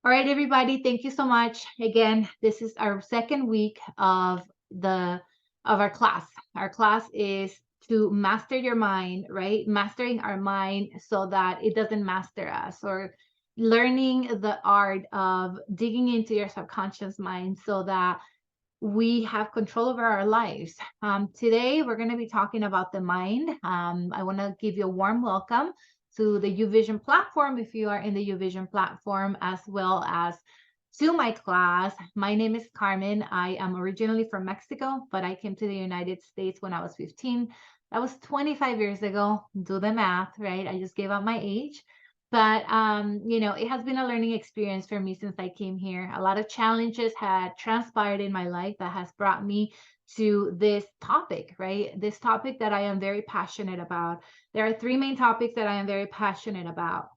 All right, everybody, thank you so much. Again, this is our second week of our class. Our class is to master your mind, right? Mastering our mind so that it doesn't master us, or learning the art of digging into your subconscious mind so that we have control over our lives. Today, we're going to be talking about the mind. I want to give you a warm welcome to the YouVision platform if you are in the YouVision platform, as well as to my class. My name is Carmen. I am originally from Mexico, but I came to the United States when I was 15. That was 25 years ago. Do the math, right? I just gave out my age. But it has been a learning experience for me since I came here. A lot of challenges had transpired in my life that has brought me to this topic, right? This topic that I am very passionate about. There are three main topics that I am very passionate about.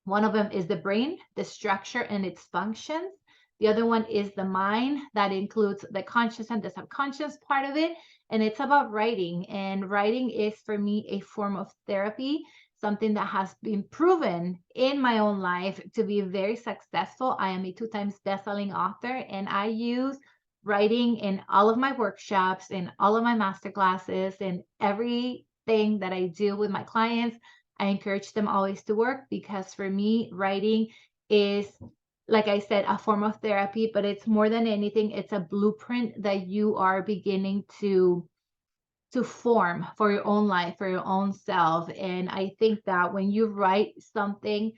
One of them is the brain, the structure and its functions. The other one is the mind, that includes the conscious and the subconscious part of it. And it's about writing. And writing is, for me, a form of therapy, something that has been proven in my own life to be very successful. I am a 2 times best-selling author, and I use writing in all of my workshops, in all of my master classes, in everything that I do with my clients. I encourage them always to work, because for me, writing is, like I said, a form of therapy, but it's more than anything, it's a blueprint that you are beginning to form for your own life, for your own self. And I think that when you write something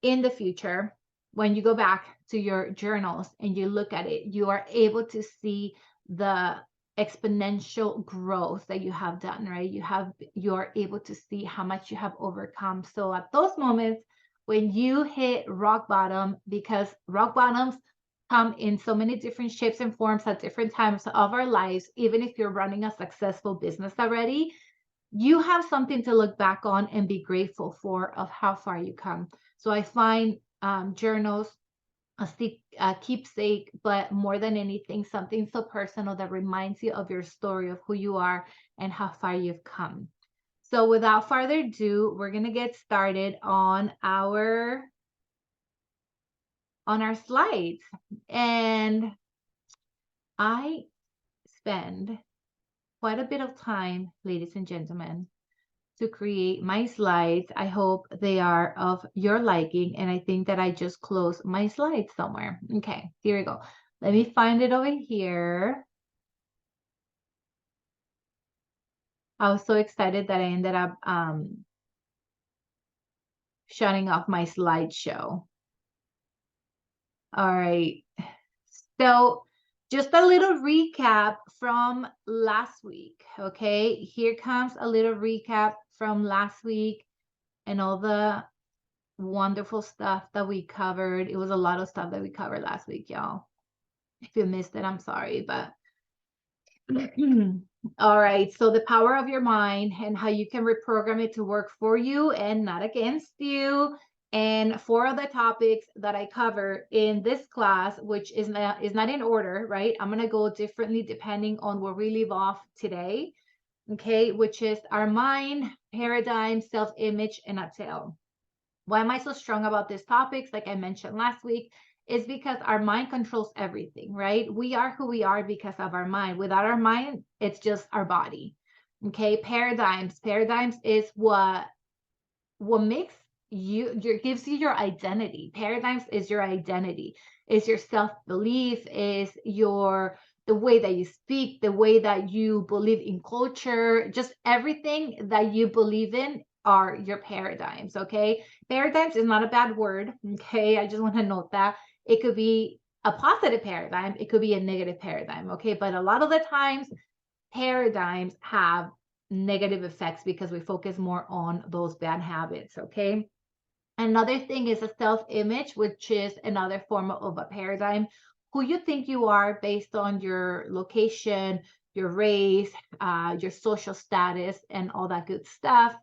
in the future, when you go back to your journals and you look at it, you are able to see the exponential growth that you have done, right? You're able to see how much you have overcome. So at those moments when you hit rock bottom, because rock bottoms come in so many different shapes and forms at different times of our lives, even if you're running a successful business already, you have something to look back on and be grateful for, of how far you come. So I find journals a keepsake, but more than anything, something so personal that reminds you of your story, of who you are and how far you've come. So without further ado, we're going to get started on our slides. And I spend quite a bit of time, ladies and gentlemen, to create my slides. I hope they are of your liking, and I think that I just closed my slides somewhere. Okay, here we go. Let me find it over here. I was so excited that I ended up shutting off my slideshow. All right. So just a little recap from last week. Okay, here comes a little recap from last week and all the wonderful stuff that we covered. It was a lot of stuff that we covered last week, y'all. If you missed it, I'm sorry, but all right. So the power of your mind and how you can reprogram it to work for you and not against you. And 4 other topics that I cover in this class, which is not in order, right? I'm gonna go differently depending on where we leave off today. Okay, which is our mind, paradigm, self-image, and a tale. Why am I so strong about these topics? Like I mentioned last week, is because our mind controls everything, right? We are who we are because of our mind. Without our mind, it's just our body. Okay, paradigms. Paradigms is what makes gives you your identity. Paradigms is your identity, is your self-belief, is the way that you speak, the way that you believe in culture, just everything that you believe in are your paradigms. Okay, paradigms is not a bad word. Okay, I just want to note that it could be a positive paradigm, it could be a negative paradigm. Okay, but a lot of the times paradigms have negative effects because we focus more on those bad habits. Okay, another thing is a self-image, which is another form of a paradigm. Who you think you are based on your location, your race, your social status, and all that good stuff.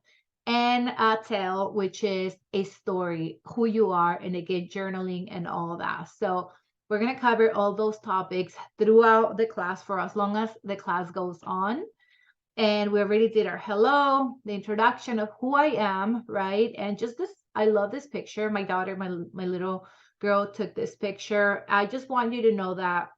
And a tale, which is a story, who you are, and again, journaling and all that. So we're going to cover all those topics throughout the class for as long as the class goes on. And we already did our hello, the introduction of who I am, right? And just this, I love this picture. My daughter, my little girl took this picture. I just want you to know that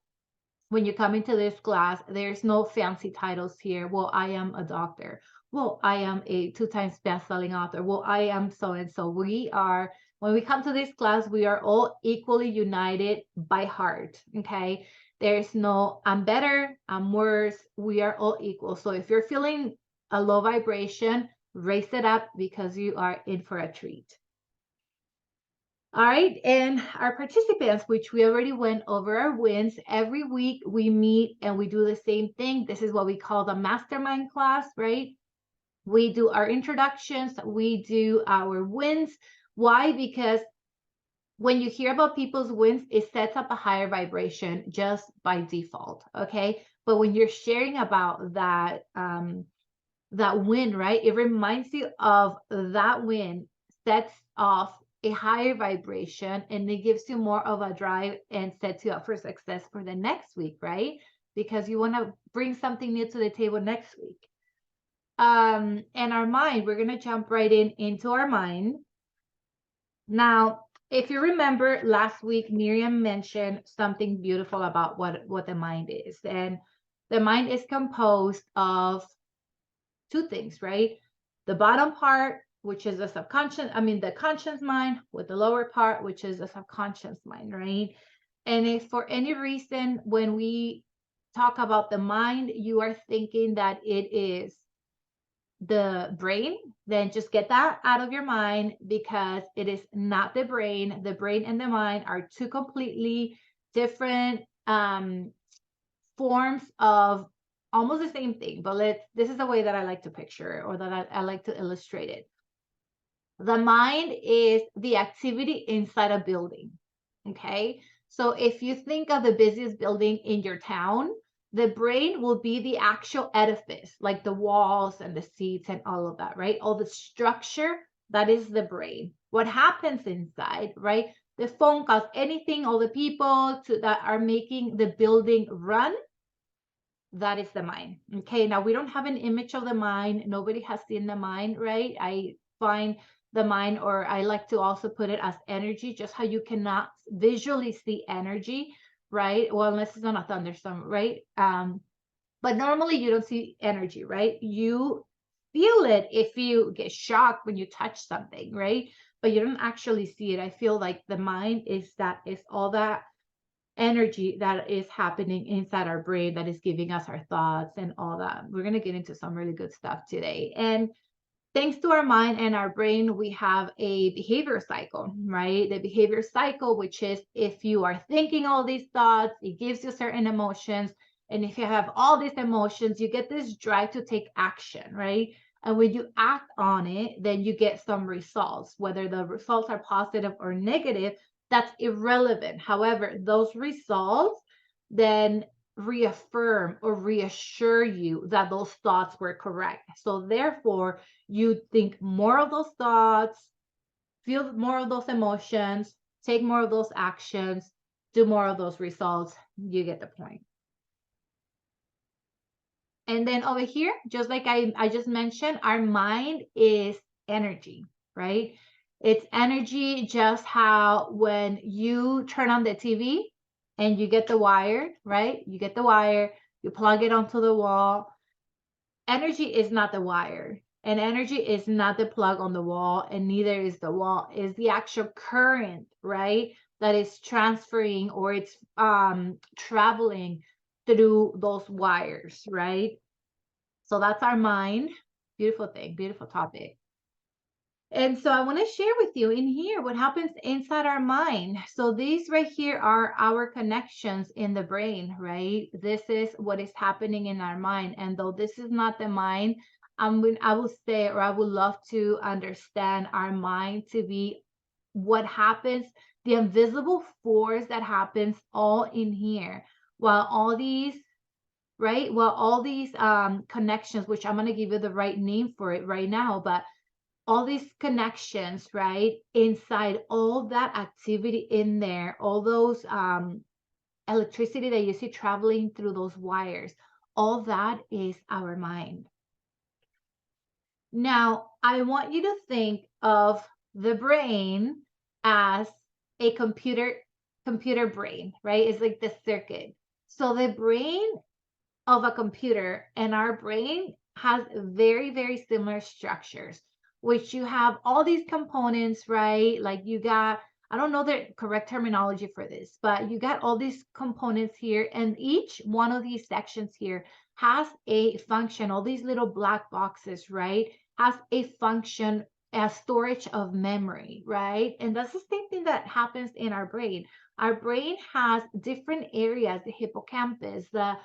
when you come into this class, there's no fancy titles here. Well, I am a doctor. Well, I am a 2 times best-selling author. Well, I am so and so. When we come to this class, we are all equally united by heart. Okay. There's no, I'm better, I'm worse. We are all equal. So if you're feeling a low vibration, raise it up because you are in for a treat. All right, and our participants, which we already went over our wins, every week we meet and we do the same thing. This is what we call the mastermind class, right? We do our introductions, we do our wins. Why? Because when you hear about people's wins, it sets up a higher vibration just by default, okay? But when you're sharing about that win, right? It reminds you of that win, sets off a higher vibration, and it gives you more of a drive and sets you up for success for the next week, right? Because you want to bring something new to the table next week. And our mind, we're going to jump right into our mind. Now, if you remember last week, Miriam mentioned something beautiful about what the mind is. And the mind is composed of two things, right? The bottom part, which is the the conscious mind, with the lower part, which is the subconscious mind, right? And if for any reason, when we talk about the mind, you are thinking that it is the brain, then just get that out of your mind because it is not the brain. The brain and the mind are two completely different forms of almost the same thing, but this is the way that I like to picture it, or that I like to illustrate it. The mind is the activity inside a building. Okay. So if you think of the busiest building in your town, the brain will be the actual edifice, like the walls and the seats and all of that, right? All the structure, that is the brain. What happens inside, right? The phone calls, anything, all the people that are making the building run, that is the mind. Okay, now we don't have an image of the mind. Nobody has seen the mind, right? I find the mind, or I like to also put it as energy, just how you cannot visually see energy, right? Well, unless it's on a thunderstorm, right? But normally you don't see energy, right? You feel it if you get shocked when you touch something, right? But you don't actually see it. I feel like the mind is all that energy that is happening inside our brain that is giving us our thoughts and all that. We're going to get into some really good stuff today. And thanks to our mind and our brain, we have a behavior cycle, right? The behavior cycle, which is if you are thinking all these thoughts, it gives you certain emotions. And if you have all these emotions, you get this drive to take action, right? And when you act on it, then you get some results. Whether the results are positive or negative, that's irrelevant. However, those results then reaffirm or reassure you that those thoughts were correct. So therefore, you think more of those thoughts, feel more of those emotions, take more of those actions, do more of those results. You get the point. And then over here, just like I just mentioned, our mind is energy, right? It's energy, just how when you turn on the TV and you get the wire, right? You get the wire, you plug it onto the wall. Energy is not the wire, and energy is not the plug on the wall, and neither is the wall. Is the actual current, right? That is transferring, or it's traveling through those wires, right? So that's our mind. Beautiful thing, beautiful topic. And so I want to share with you in here what happens inside our mind. So these right here are our connections in the brain, right? This is what is happening in our mind. And though this is not the mind, I will say, or I would love to understand our mind to be what happens, the invisible force that happens all in here. While all these right? Well, all these connections, which I'm going to give you the right name for it right now, but all these connections, right? Inside all that activity in there, all those electricity that you see traveling through those wires, all that is our mind. Now, I want you to think of the brain as a computer brain, right? It's like the circuit. So the brain of a computer and our brain has very, very similar structures, which you have all these components, right? Like you got, I don't know the correct terminology for this, but you got all these components here, and each one of these sections here has a function. All these little black boxes, right, has a function as storage of memory, right? And that's the same thing that happens in our brain. Our brain has different areas, the hippocampus, the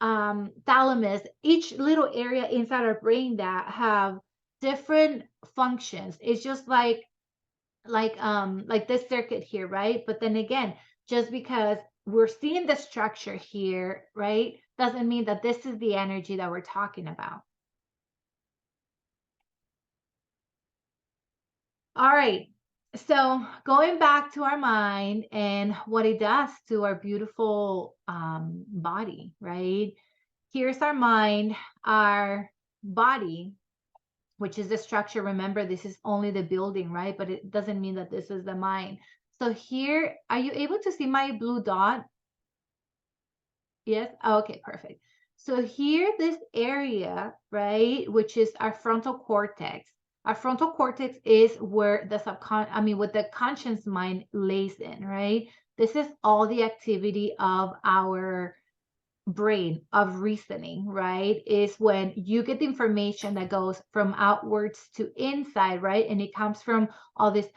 thalamus, each little area inside our brain that have different functions. It's just like this circuit here, right? But then again, just because we're seeing the structure here, right, doesn't mean that this is the energy that we're talking about. All right. So going back to our mind and what it does to our beautiful body, right? Here's our mind, our body, which is the structure. Remember, this is only the building, right? But it doesn't mean that this is the mind. So here, are you able to see my blue dot? Yes? Oh, okay, perfect. So here, this area, right, which is our frontal cortex. Our frontal cortex is where the what the conscious mind lays in, right? This is all the activity of our brain, of reasoning, right? Is when you get the information that goes from outwards to inside, right? And it comes from all this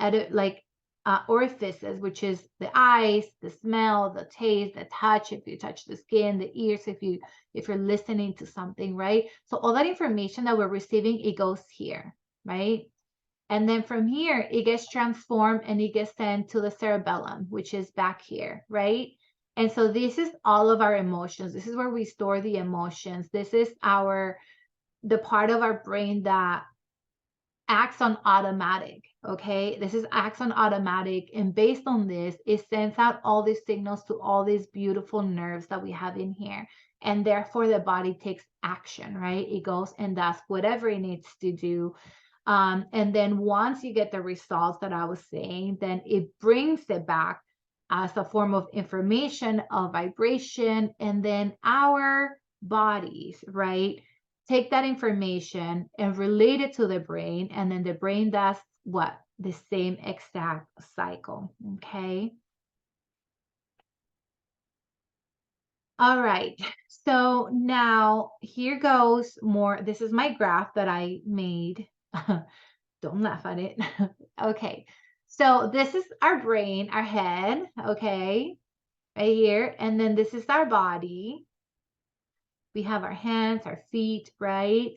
orifices, which is the eyes, the smell, the taste, the touch, if you touch the skin, the ears, if you're listening to something, right? So all that information that we're receiving, it goes here, right? And then from here, it gets transformed and it gets sent to the cerebellum, which is back here, right? And so this is all of our emotions. This is where we store the emotions. This is the part of our brain that acts on automatic. Okay, this is acts on automatic, and based on this, it sends out all these signals to all these beautiful nerves that we have in here, and therefore the body takes action, right? It goes and does whatever it needs to do. And then once you get the results that I was saying, then it brings it back as a form of information, of vibration, and then our bodies, right, take that information and relate it to the brain, and then the brain does what? The same exact cycle. Okay. All right. So now here goes more. This is my graph that I made. Don't laugh at it. Okay. So this is our brain, our head, okay, right here. And then this is our body. We have our hands, our feet, right?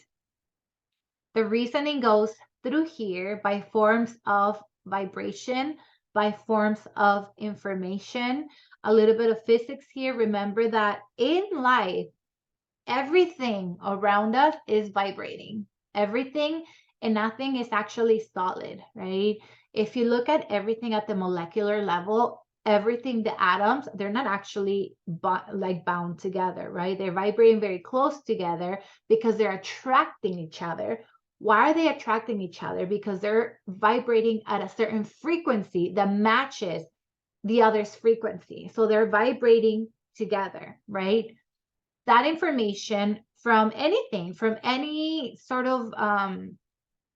The reasoning goes through here by forms of vibration, by forms of information, a little bit of physics here. Remember that in life, everything around us is vibrating. Everything and nothing is actually solid, right? If you look at everything at the molecular level, everything, the atoms, they're not actually bound together, right? They're vibrating very close together because they're attracting each other. Why are they attracting each other? Because they're vibrating at a certain frequency that matches the other's frequency. So they're vibrating together, right? That information from anything, from any sort of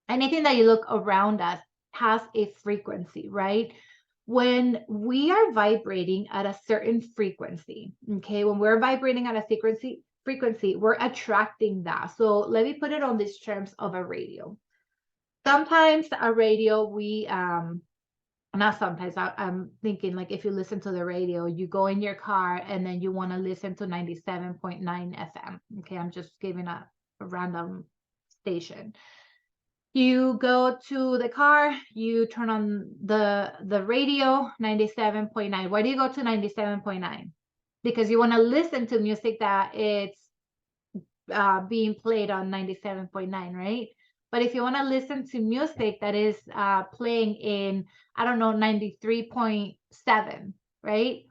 anything that you look around us has a frequency, right? When we are vibrating at a certain frequency, okay, when we're vibrating at a frequency, we're attracting that. So let me put it on these terms of a radio. Sometimes a radio, we not sometimes, I'm thinking like if you listen to the radio, you go in your car and then you want to listen to 97.9 FM. Okay, I'm just giving a random station. You go to the car, you turn on the radio, 97.9. Why do you go to 97.9? Because you want to listen to music that it's being played on 97.9, right? But if you want to listen to music that is playing in, I don't know, 93.7, right?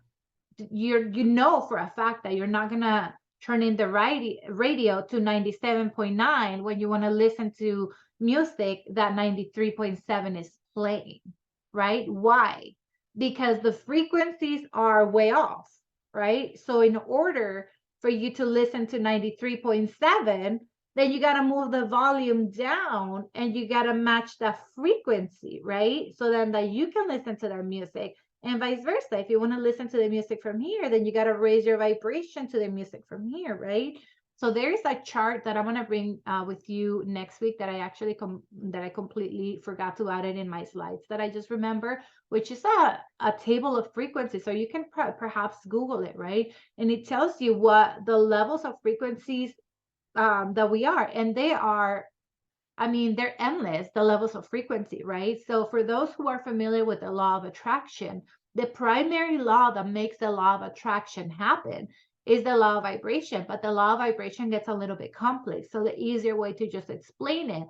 You know for a fact that you're not gonna turn in the radio to 97.9 when you want to listen to music that 93.7 is playing, right? Why? because the frequencies are way off, right? So in order for you to listen to 93.7, then you got to move the volume down and you got to match that frequency, right? So then that you can listen to their music, and vice versa. If you want to listen to the music from here, then you got to raise your vibration to the music from here, right? So there's a chart that I'm gonna bring with you next week that I actually that I completely forgot to add it in my slides that I just remember, which is a table of frequencies. So you can perhaps Google it, right? And it tells you what the levels of frequencies that we are, and they are, I mean, they're endless, the levels of frequency, right? So for those who are familiar with the law of attraction, the primary law that makes the law of attraction happen is the law of vibration, but the law of vibration gets a little bit complex. So the easier way to just explain it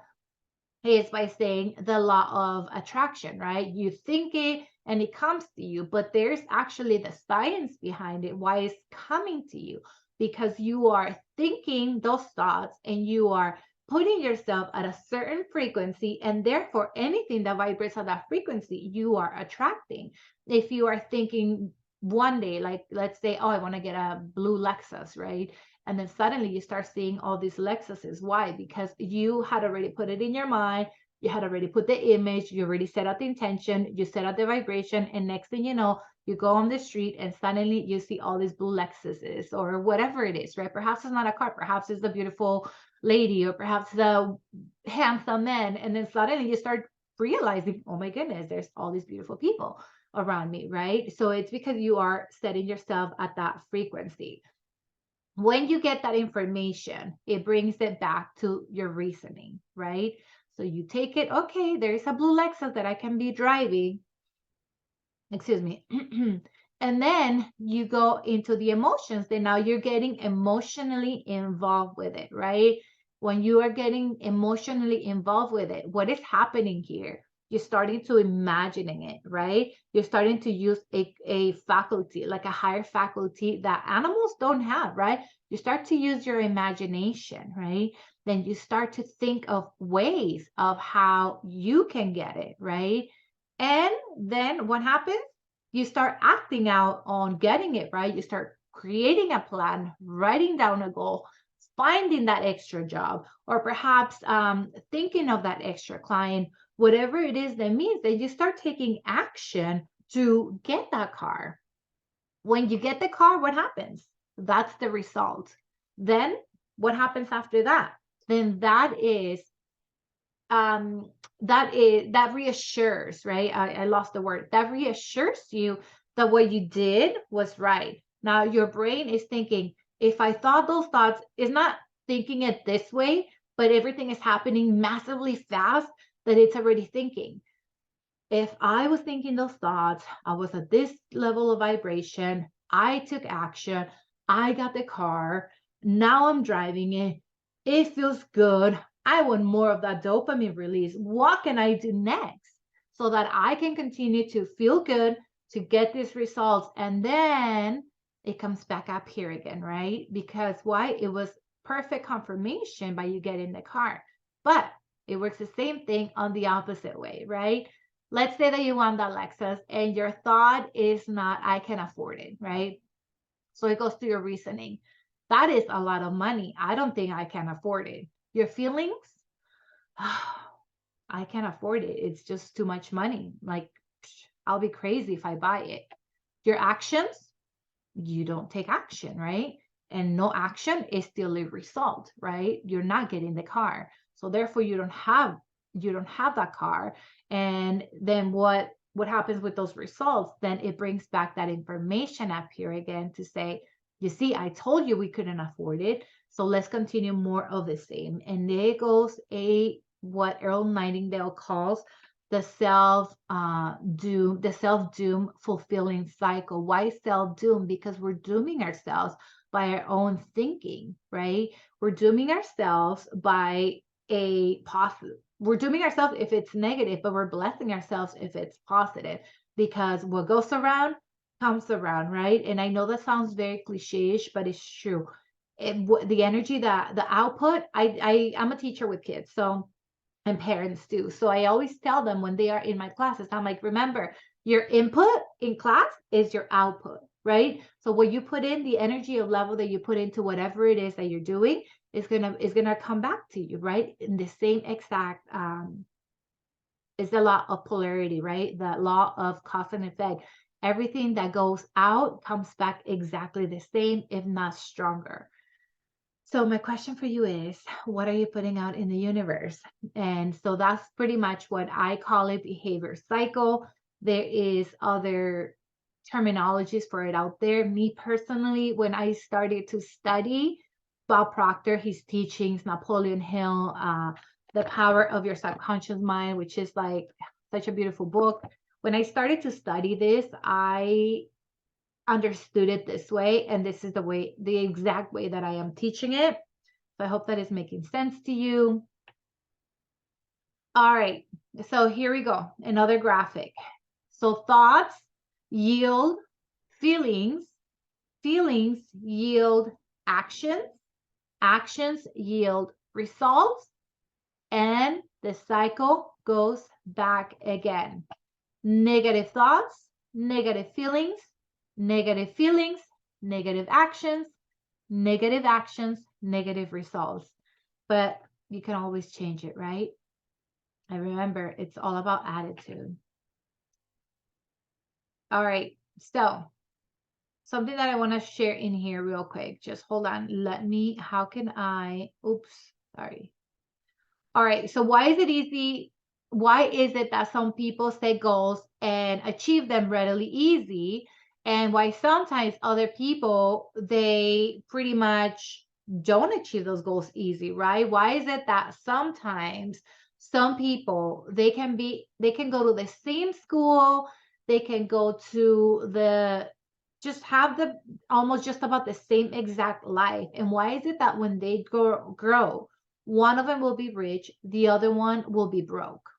is by saying the law of attraction, right? You think it and it comes to you, but there's actually the science behind it, why it's coming to you, because you are thinking those thoughts and you are putting yourself at a certain frequency, and therefore anything that vibrates at that frequency, you are attracting. If you are thinking one day, like let's say, oh, I want to get a blue Lexus, right? And then suddenly you start seeing all these Lexuses. Why? Because you had already put it in your mind. You had already put the image. You already set out the intention. You set out the vibration. And next thing you know, you go on the street and suddenly you see all these blue Lexuses or whatever it is, right? Perhaps it's not a car. Perhaps it's the beautiful lady or perhaps the handsome man. And then suddenly you start realizing, oh my goodness, there's all these beautiful people around me, right? So it's because you are setting yourself at that frequency. When you get that information, it brings it back to your reasoning, right? So you take it, okay, there's a blue Lexus that I can be driving, excuse me. And then you go into the emotions. Then now you're getting emotionally involved with it, right? When you are getting emotionally involved with it, what is happening here? You're starting to imagining it, right? You're starting to use a faculty, like a higher faculty that animals don't have, right? You start to use your imagination, right? Then you start to think of ways of how you can get it, right? And then what happens? You start acting out on getting it, right? You start creating a plan, writing down a goal, finding that extra job, or perhaps thinking of that extra client, whatever it is that means that you start taking action to get that car. When you get the car, what happens? That's the result. Then what happens after that? Then um that reassures, right? I lost the word. That reassures you that what you did was right. Now your brain is thinking, if I thought those thoughts, is not thinking it this way, but everything is happening massively fast that it's already thinking. If I was thinking those thoughts, I was at this level of vibration, I took action, I got the car, now I'm driving it, it feels good. I want more of that dopamine release. What can I do next so that I can continue to feel good, to get these results? And then it comes back up here again, right? Because why? It was perfect confirmation by you getting the car. But it works the same thing on the opposite way, right? Let's say that you want that Lexus and your thought is not, I can afford it, right? So it goes to your reasoning. That is a lot of money. I don't think I can afford it. Your feelings, I can't afford it. It's just too much money. Like, I'll be crazy if I buy it. Your actions, you don't take action, right? And no action is still a result, right? You're not getting the car. So therefore you don't have that car. And then what happens with those results? Then it brings back that information up here again to say, you see, I told you we couldn't afford it. So let's continue more of the same. And there goes what Earl Nightingale calls the self-doom fulfilling cycle. Why self-doom? Because we're dooming ourselves by our own thinking, right? We're dooming ourselves by we're dooming ourselves if it's negative, but we're blessing ourselves if it's positive, because what goes around comes around, right? And I know that sounds very cliche-ish, but it's true. The energy, that the output, I'm a teacher with kids, so and parents do. So I always tell them when they are in my classes, I'm like, remember, your input in class is your output, right? So what you put in, the energy of level that you put into whatever it is that you're doing is gonna come back to you, right? In the same exact is the law of polarity, right? The law of cause and effect. Everything that goes out comes back exactly the same, if not stronger. So my question for you is, what are you putting out in the universe? And so that's pretty much what I call it, behavior cycle. There is other terminologies for it out there. Me personally, when I started to study Bob Proctor, his teachings, Napoleon Hill, The Power of Your Subconscious Mind, which is like such a beautiful book. When I started to study this, I understood it this way, and this is the exact way that I am teaching it. So I hope that is making sense to you. All right, so here we go, another graphic. So thoughts yield feelings, feelings yield actions, actions yield results, and the cycle goes back again. Negative thoughts, negative feelings, negative feelings, negative actions, negative actions, negative results. But you can always change it, right? And remember, it's all about attitude. All right. So something that I want to share in here real quick. Just hold on. How can I, oops, sorry. All right. So why is it easy? Why is it that some people set goals and achieve them readily easy? And why sometimes other people, they pretty much don't achieve those goals easy, right? Why is it that sometimes some people, they can go to the same school, they can go to just have the almost just about the same exact life. And why is it that when they grow, one of them will be rich, the other one will be broke?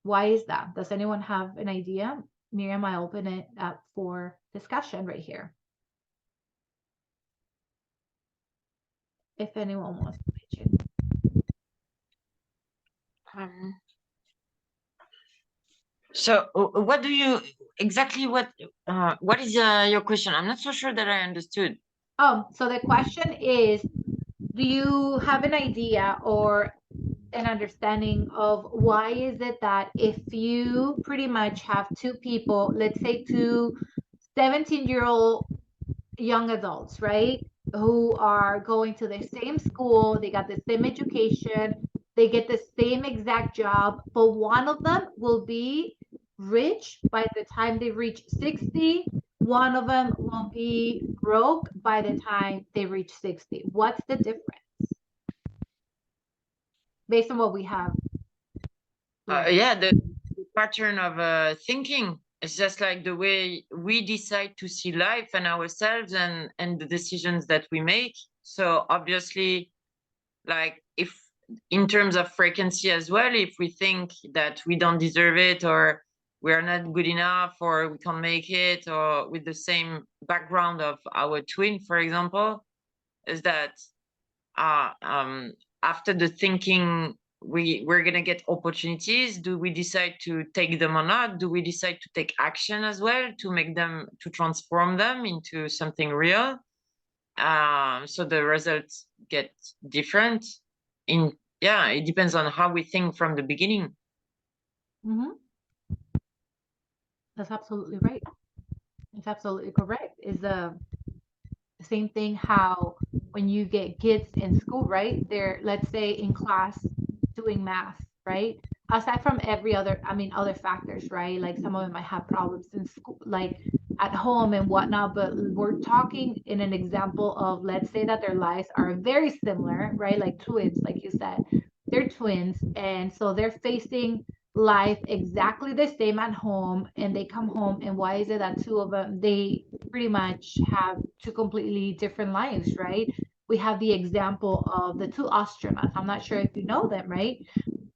Why is that? Does anyone have an idea? Miriam, I open it up for discussion right here. If anyone wants to pitch in. So what do you exactly what is your question? I'm not so sure that I understood. Oh, so the question is, do you have an idea or an understanding of why is it that if you pretty much have two people, let's say two 17-year-old young adults, right? Who are going to the same school, they got the same education, they get the same exact job, but one of them will be rich by the time they reach 60, one of them will be broke by the time they reach 60. What's the difference based on what we have learned? Yeah, the pattern of thinking. It's just like the way we decide to see life and ourselves and the decisions that we make. So obviously, like if in terms of frequency as well, if we think that we don't deserve it or we are not good enough or we can't make it, or with the same background of our twin, for example, is that uh, um, after the thinking we're gonna get opportunities. Do we decide to take them or not? Do we decide to take action as well to make them, to transform them into something real? So the results get different. In Yeah, it depends on how we think from the beginning. Mm-hmm. That's absolutely right. It's absolutely correct. Is the same thing how when you get kids in school, right? They're, let's say, in class doing math, right? Aside from every other, I mean, other factors, right? Like some of them might have problems in school, like at home and whatnot, but we're talking in an example of, let's say that their lives are very similar, right? Like twins, like you said, they're twins. And so they're facing life exactly the same at home, and they come home, and why is it that two of them, they pretty much have two completely different lives, right? We have the example of the two astronauts. I'm not sure if you know them, right?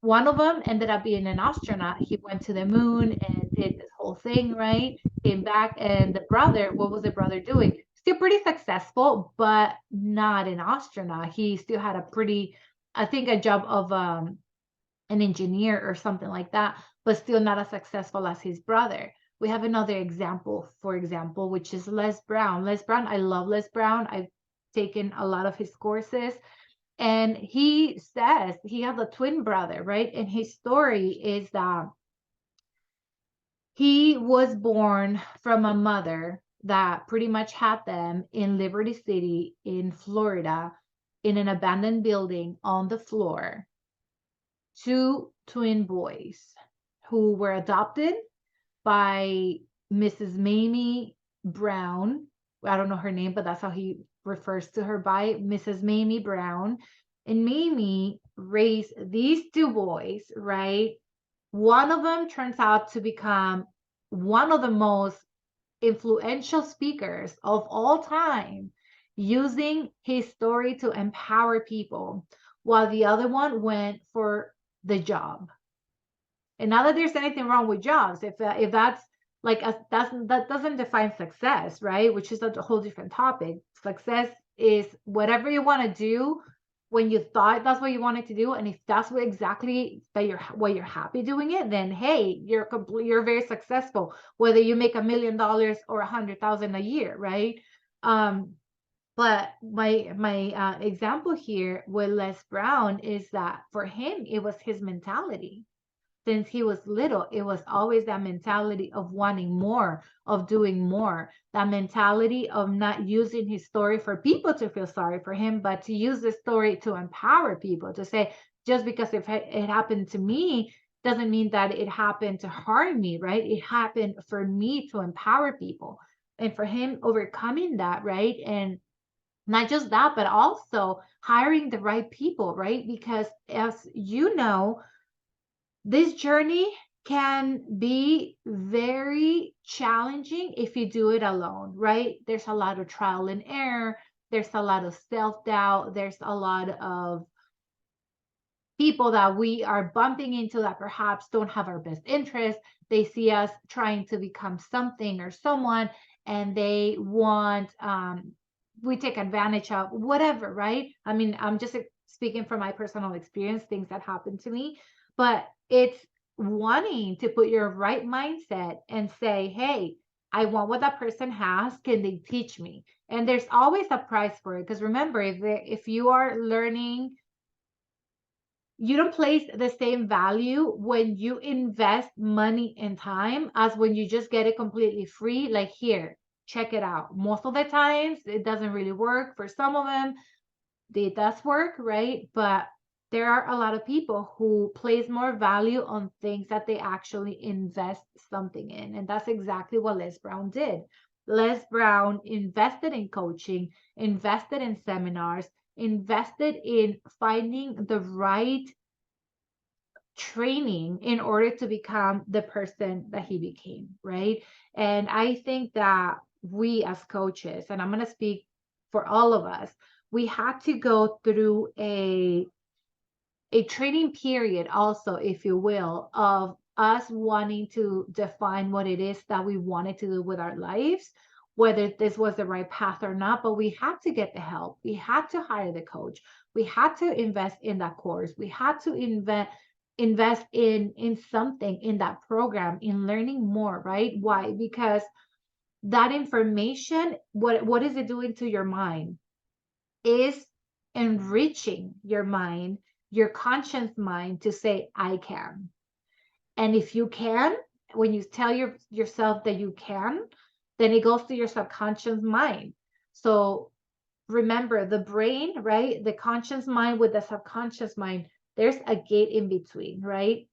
One of them ended up being an astronaut. He went to the moon and did this whole thing, right? Came back, and the brother, what was the brother doing? Still pretty successful, but not an astronaut. He still had a pretty, I think, a job of an engineer or something like that, but still not as successful as his brother. We have another example, for example, which is Les Brown. Les Brown, I love Les Brown. I've taken a lot of his courses. And he says he has a twin brother, right? And his story is that he was born from a mother that pretty much had them in Liberty City in Florida in an abandoned building on the floor. Two twin boys who were adopted by Mrs. Mamie Brown. I don't know her name, but that's how he refers to her by Mrs. Mamie Brown. And Mamie raised these two boys, right? One of them turns out to become one of the most influential speakers of all time, using his story to empower people, while the other one went for the job. And not that there's anything wrong with jobs, if that's like that doesn't define success, right? Which is a whole different topic. Success is whatever you want to do when you thought that's what you wanted to do, and if that's what exactly that you're happy doing it, then hey, you're very successful, whether you make $1 million or 100,000 a year, right? But my example here with Les Brown is that for him it was his mentality. Since he was little, it was always that mentality of wanting more, of doing more, that mentality of not using his story for people to feel sorry for him, but to use the story to empower people, to say, just because it happened to me doesn't mean that it happened to harm me, right? It happened for me to empower people. And for him overcoming that, right? And not just that, but also hiring the right people, right? Because as you know, this journey can be very challenging if you do it alone, right? There's a lot of trial and error. There's a lot of self-doubt. There's a lot of people that we are bumping into that perhaps don't have our best interest. They see us trying to become something or someone, and they want, we take advantage of whatever, right? I mean, I'm just speaking from my personal experience, things that happened to me, but it's wanting to put your right mindset and say, hey, I want what that person has. Can they teach me? And there's always a price for it. Because remember, if you are learning, you don't place the same value when you invest money and time as when you just get it completely free. Like, here, check it out. Most of the times it doesn't really work. For some of them, it does work, right? But there are a lot of people who place more value on things that they actually invest something in. And that's exactly what Les Brown did. Les Brown invested in coaching, invested in seminars, invested in finding the right training in order to become the person that he became, right? And I think that we as coaches, and I'm going to speak for all of us, we had to go through a training period also, if you will, of us wanting to define what it is that we wanted to do with our lives, whether this was the right path or not. But we had to get the help. We had to hire the coach. We had to invest in that course. We had to invest in something in that program, in learning more, right? Why? Because that information, what is it doing to your mind? Is enriching your mind, your conscious mind, to say, I can. And if you can, when you tell yourself that you can, then it goes to your subconscious mind. So remember, the brain, right? The conscious mind with the subconscious mind, there's a gate in between, right?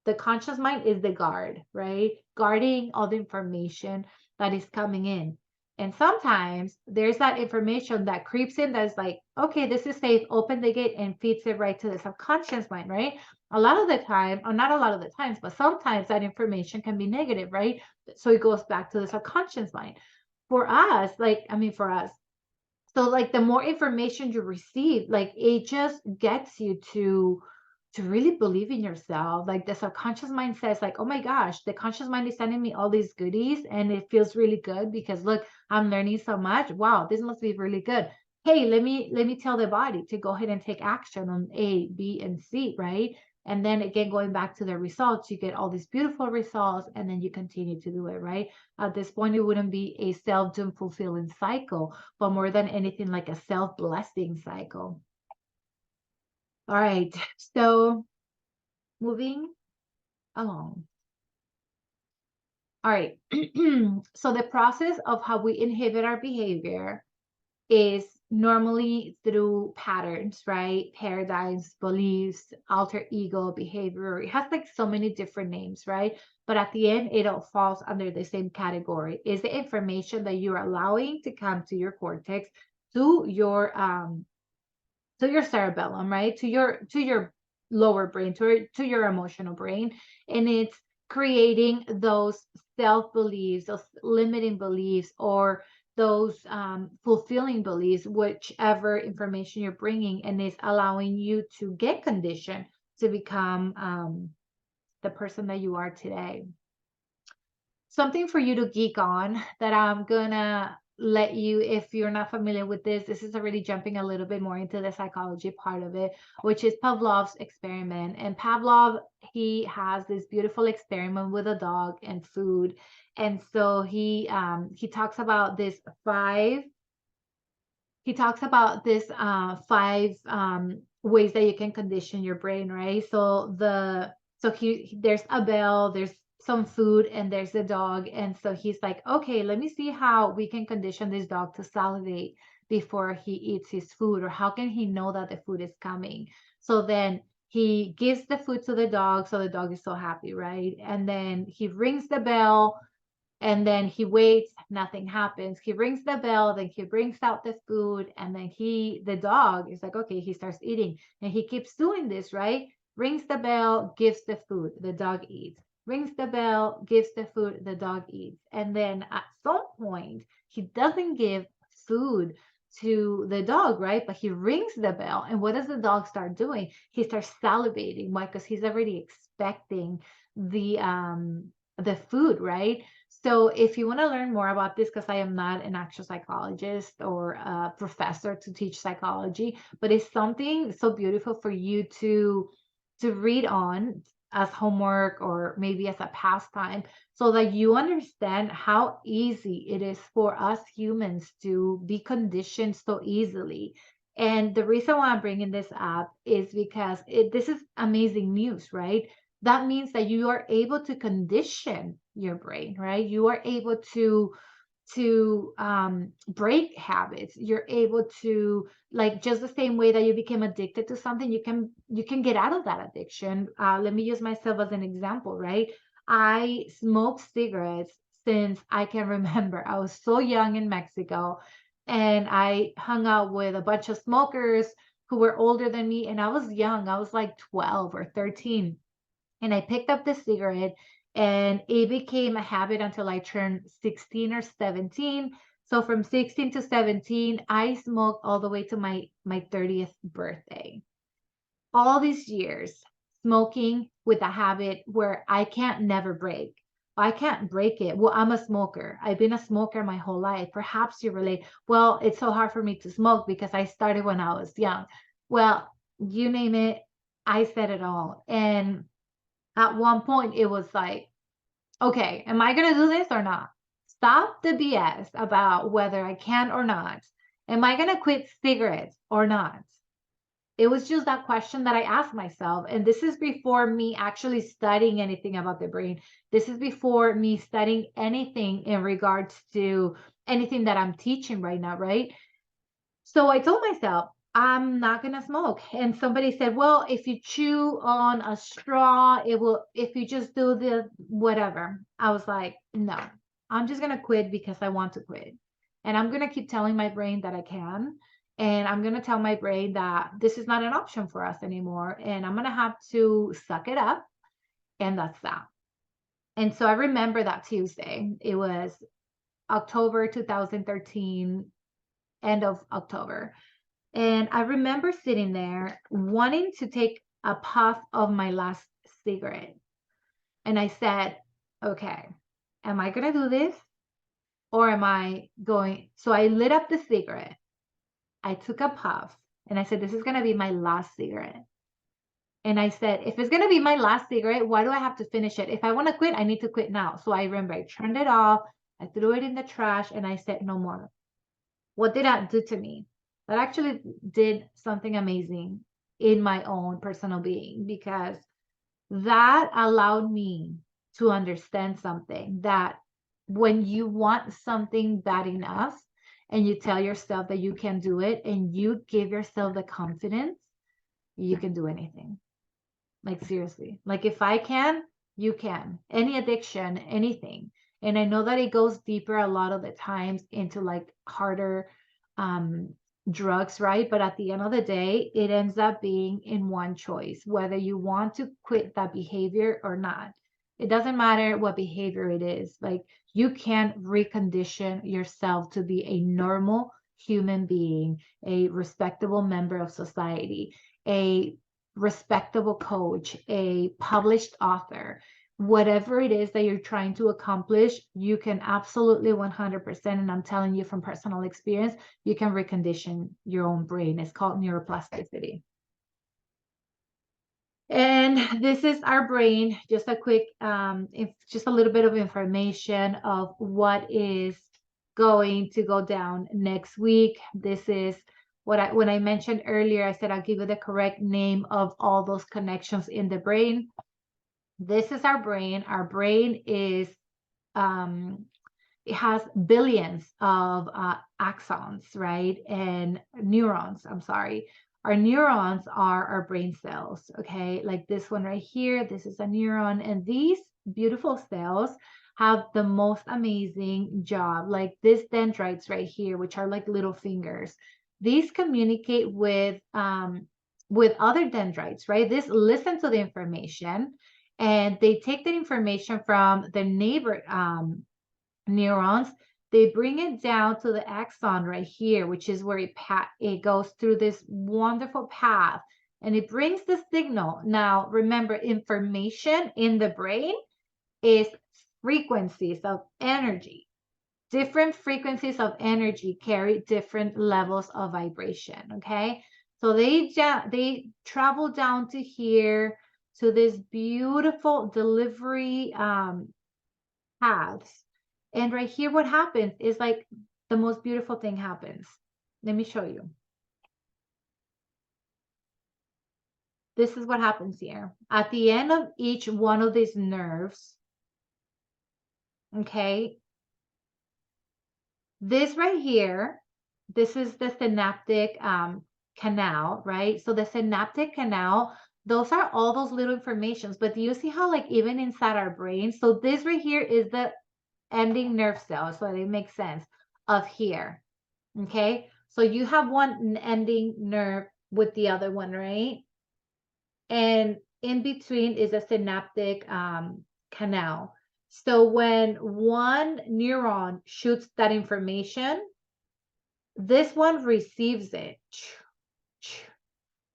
The conscious mind is the guard, right? Guarding all the information that is coming in. And sometimes there's that information that creeps in that's like, okay, this is safe, open the gate, and feeds it right to the subconscious mind, right? A lot of the time, or not a lot of the times, but sometimes that information can be negative, right? So it goes back to the subconscious mind. For us, for us, so like the more information you receive, like it just gets you to really believe in yourself. Like the subconscious mind says, like, oh my gosh, the conscious mind is sending me all these goodies and it feels really good because look, I'm learning so much. Wow, this must be really good. Hey, let me tell the body to go ahead and take action on A, B, and C, right? And then again, going back to the results, you get all these beautiful results, and then you continue to do it, right? At this point, it wouldn't be a self-doom fulfilling cycle, but more than anything, like a self-blessing cycle. All right. So moving along. All right. So the process of how we inhibit our behavior is normally through patterns, right? Paradigms, beliefs, alter ego, behavior. It has like so many different names, right? But at the end, it all falls under the same category. Is the information that you're allowing to come to your cortex, to your cerebellum, right? To your lower brain, to your emotional brain. And it's creating those self beliefs, those limiting beliefs, or those fulfilling beliefs, whichever information you're bringing, and it's allowing you to get conditioned to become the person that you are today. Something for you to geek on that I'm gonna let you, if you're not familiar with this is already jumping a little bit more into the psychology part of it, which is Pavlov's experiment. And Pavlov, he has this beautiful experiment with a dog and food. And so he talks about this five he talks about this five ways that you can condition your brain, right? There's a bell, there's some food, and there's a dog. And so he's like, okay, let me see how we can condition this dog to salivate before he eats his food, or how can he know that the food is coming. So then he gives the food to the dog, so the dog is so happy, right? And then he rings the bell, and then he waits, nothing happens. He rings the bell, then he brings out the food, and then the dog is like, okay, he starts eating. And he keeps doing this, right? Rings the bell, gives the food, the dog eats. Rings the bell, gives the food, the dog eats. And then at some point, he doesn't give food to the dog, right? But he rings the bell. And what does the dog start doing? He starts salivating. Why? Because he's already expecting the food, right? So if you want to learn more about this, because I am not an actual psychologist or a professor to teach psychology, but it's something so beautiful for you to read on as homework, or maybe as a pastime, so that you understand how easy it is for us humans to be conditioned so easily. And the reason why I'm bringing this up is because this is amazing news, right? That means that you are able to condition your brain, right? You are able to break habits. You're able to, like, just the same way that you became addicted to something, you can get out of that addiction. Let me use myself as an example, right? I smoked cigarettes since I can remember. I was so young in Mexico, and I hung out with a bunch of smokers who were older than me, and I was young. I was like 12 or 13, and I picked up the cigarette, and it became a habit until I turned 16 or 17. So from 16 to 17, I smoked all the way to my 30th birthday. All these years smoking with a habit where I can't never break. I can't break it. Well, I'm a smoker. I've been a smoker my whole life. Perhaps you relate. Well, it's so hard for me to smoke because I started when I was young. Well, you name it, I said it all. And at one point it was like, okay, am I going to do this or not? Stop the BS about whether I can or not. Am I going to quit cigarettes or not? It was just that question that I asked myself. And this is before me actually studying anything about the brain. This is before me studying anything in regards to anything that I'm teaching right now, right? So I told myself, I'm not going to smoke. And somebody said, well, if you chew on a straw, it will, if you just do the whatever. I was like, no, I'm just going to quit because I want to quit. And I'm going to keep telling my brain that I can. And I'm going to tell my brain that this is not an option for us anymore. And I'm going to have to suck it up. And that's that. And so I remember that Tuesday. It was October 2013, end of October. And I remember sitting there wanting to take a puff of my last cigarette. And I said, okay, am I going to do this? Or am I going? So I lit up the cigarette. I took a puff and I said, this is going to be my last cigarette. And I said, if it's going to be my last cigarette, why do I have to finish it? If I want to quit, I need to quit now. So I remember I turned it off, I threw it in the trash, and I said, no more. What did that do to me? That actually did something amazing in my own personal being, because that allowed me to understand something, that when you want something bad enough and you tell yourself that you can do it and you give yourself the confidence, you can do anything. Like, seriously. Like, if I can, you can. Any addiction, anything. And I know that it goes deeper a lot of the times into like harder um drugs, right? But at the end of the day, it ends up being in one choice, whether you want to quit that behavior or not. It doesn't matter what behavior it is. Like, you can recondition yourself to be a normal human being, a respectable member of society, a respectable coach, a published author, whatever it is that you're trying to accomplish, you can absolutely 100%, and I'm telling you from personal experience, you can recondition your own brain. It's called neuroplasticity. And this is our brain. Just a quick, just a little bit of information of what is going to go down next week. This is when I mentioned earlier, I said I'll give you the correct name of all those connections in the brain. This is our brain. Our brain is it has billions of axons, right? And neurons, I'm sorry. Our neurons are our brain cells, okay? Like this one right here, this is a neuron. And these beautiful cells have the most amazing job. Like these dendrites right here, which are like little fingers. These communicate with other dendrites, right? This listen to the information and they take the information from the neighbor neurons, they bring it down to the axon right here, which is where it goes through this wonderful path and it brings the signal. Now, remember, information in the brain is frequencies of energy. Different frequencies of energy carry different levels of vibration, okay? So they travel down to here to this beautiful delivery paths. And right here, what happens is like the most beautiful thing happens. Let me show you. This is what happens here. At the end of each one of these nerves, okay, this right here, this is the synaptic canal, right? So the synaptic canal, those are all those little informations. But do you see how like even inside our brain? So this right here is the ending nerve cell. So it makes sense of here. Okay, so you have one ending nerve with the other one, right? And in between is a synaptic canal. So when one neuron shoots that information, this one receives it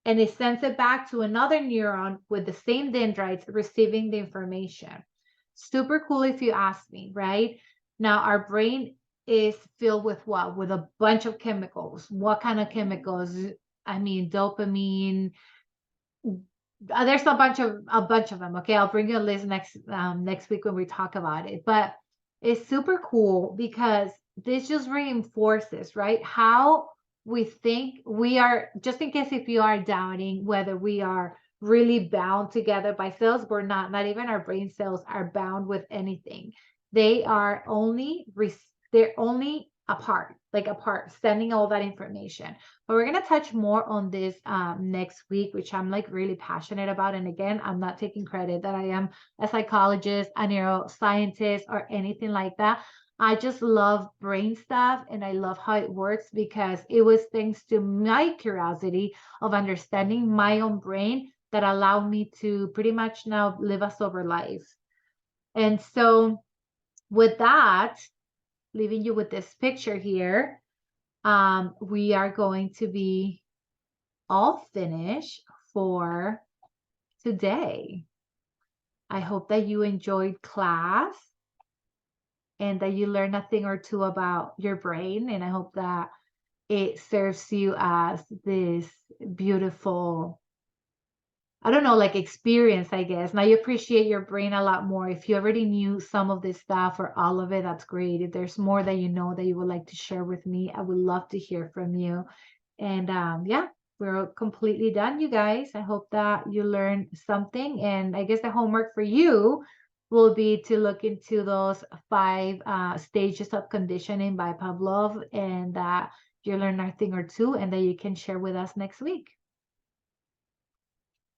and it sends it back to another neuron with the same dendrites receiving the information. Super cool if you ask me, right? Now, our brain is filled with what? With a bunch of chemicals. What kind of chemicals? I mean, dopamine. There's a bunch of them. Okay, I'll bring you a list next week when we talk about it. But it's super cool because this just reinforces, right, how we think we are. Just in case if you are doubting whether we are really bound together by cells, we're not. Not even our brain cells are bound with anything. They are only they're only apart, sending all that information. But we're going to touch more on this next week, which I'm like really passionate about. And again, I'm not taking credit that I am a psychologist, a neuroscientist, or anything like that. I just love brain stuff and I love how it works because it was thanks to my curiosity of understanding my own brain that allowed me to pretty much now live a sober life. And so with that, leaving you with this picture here, we are going to be all finished for today. I hope that you enjoyed class and that you learned a thing or two about your brain. And I hope that it serves you as this beautiful I don't know, like experience, I guess. Now you appreciate your brain a lot more. If you already knew some of this stuff or all of it, that's great. If there's more that you know that you would like to share with me, I would love to hear from you. And yeah, we're completely done, you guys. I hope that you learned something. And I guess the homework for you will be to look into those five stages of conditioning by Pavlov, and that you learn a thing or two, and that you can share with us next week.